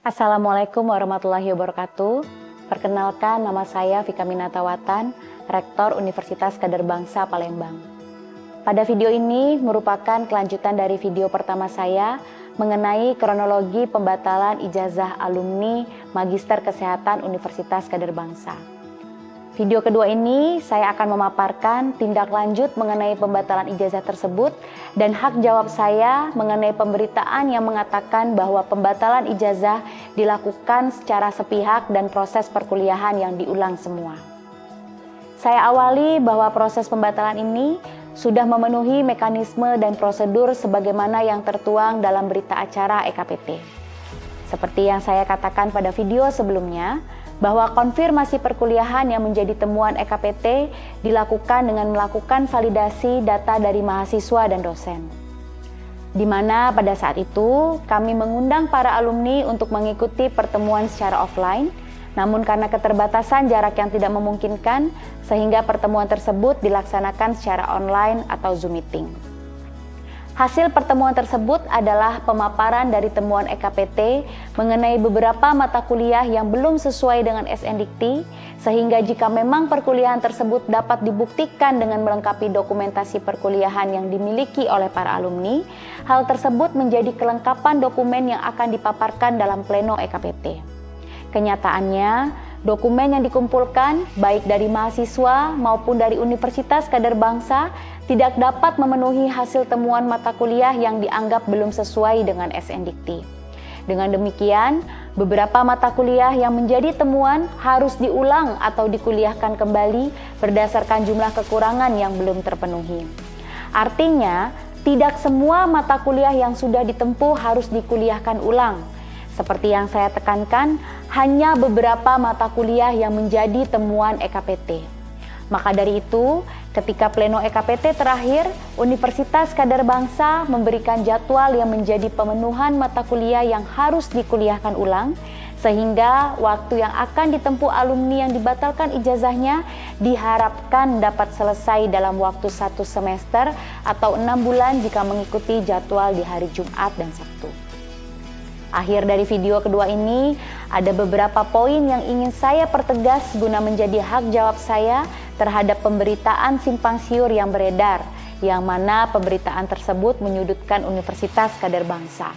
Assalamualaikum warahmatullahi wabarakatuh. Perkenalkan, nama saya Vika Minatawatan, Rektor Universitas Kader Bangsa Palembang. Pada video ini merupakan kelanjutan dari video pertama saya mengenai kronologi pembatalan ijazah alumni Magister Kesehatan Universitas Kader Bangsa. Video kedua ini saya akan memaparkan tindak lanjut mengenai pembatalan ijazah tersebut dan hak jawab saya mengenai pemberitaan yang mengatakan bahwa pembatalan ijazah dilakukan secara sepihak dan proses perkuliahan yang diulang semua. Saya awali bahwa proses pembatalan ini sudah memenuhi mekanisme dan prosedur sebagaimana yang tertuang dalam berita acara EKPT. Seperti yang saya katakan pada video sebelumnya, bahwa konfirmasi perkuliahan yang menjadi temuan EKPT dilakukan dengan melakukan validasi data dari mahasiswa dan dosen. Di mana pada saat itu kami mengundang para alumni untuk mengikuti pertemuan secara offline, namun karena keterbatasan jarak yang tidak memungkinkan, sehingga pertemuan tersebut dilaksanakan secara online atau Zoom meeting. Hasil pertemuan tersebut adalah pemaparan dari temuan EKPT mengenai beberapa mata kuliah yang belum sesuai dengan SNDikti, sehingga jika memang perkuliahan tersebut dapat dibuktikan dengan melengkapi dokumentasi perkuliahan yang dimiliki oleh para alumni, hal tersebut menjadi kelengkapan dokumen yang akan dipaparkan dalam pleno EKPT. Kenyataannya, dokumen yang dikumpulkan baik dari mahasiswa maupun dari Universitas Kader Bangsa tidak dapat memenuhi hasil temuan mata kuliah yang dianggap belum sesuai dengan SNDikti. Dengan demikian, beberapa mata kuliah yang menjadi temuan harus diulang atau dikuliahkan kembali berdasarkan jumlah kekurangan yang belum terpenuhi. Artinya, tidak semua mata kuliah yang sudah ditempuh harus dikuliahkan ulang. Seperti yang saya tekankan, hanya beberapa mata kuliah yang menjadi temuan EKPT. Maka dari itu, ketika pleno EKPT terakhir, Universitas Kader Bangsa memberikan jadwal yang menjadi pemenuhan mata kuliah yang harus dikuliahkan ulang, sehingga waktu yang akan ditempuh alumni yang dibatalkan ijazahnya diharapkan dapat selesai dalam waktu 1 semester atau 6 bulan jika mengikuti jadwal di hari Jumat dan Sabtu. Akhir dari video kedua ini, ada beberapa poin yang ingin saya pertegas guna menjadi hak jawab saya terhadap pemberitaan simpang siur yang beredar, yang mana pemberitaan tersebut menyudutkan Universitas Kader Bangsa.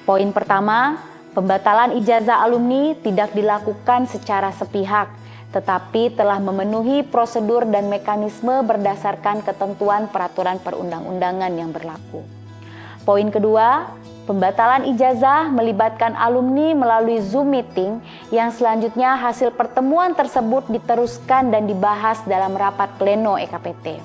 Poin pertama, pembatalan ijazah alumni tidak dilakukan secara sepihak, tetapi telah memenuhi prosedur dan mekanisme berdasarkan ketentuan peraturan perundang-undangan yang berlaku. Poin kedua, pembatalan ijazah melibatkan alumni melalui Zoom meeting yang selanjutnya hasil pertemuan tersebut diteruskan dan dibahas dalam rapat pleno EKPT.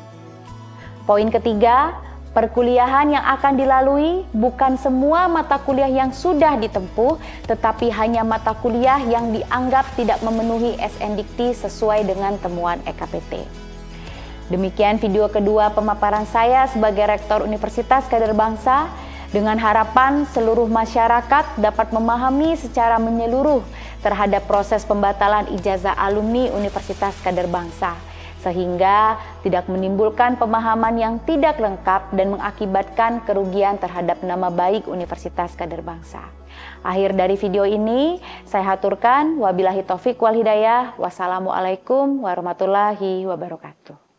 Poin ketiga, perkuliahan yang akan dilalui bukan semua mata kuliah yang sudah ditempuh, tetapi hanya mata kuliah yang dianggap tidak memenuhi SNDikti sesuai dengan temuan EKPT. Demikian video kedua pemaparan saya sebagai Rektor Universitas Kader Bangsa, dengan harapan seluruh masyarakat dapat memahami secara menyeluruh terhadap proses pembatalan ijazah alumni Universitas Kader Bangsa, sehingga tidak menimbulkan pemahaman yang tidak lengkap dan mengakibatkan kerugian terhadap nama baik Universitas Kader Bangsa. Akhir dari video ini, saya haturkan wabillahi taufik wal hidayah. Wassalamualaikum warahmatullahi wabarakatuh.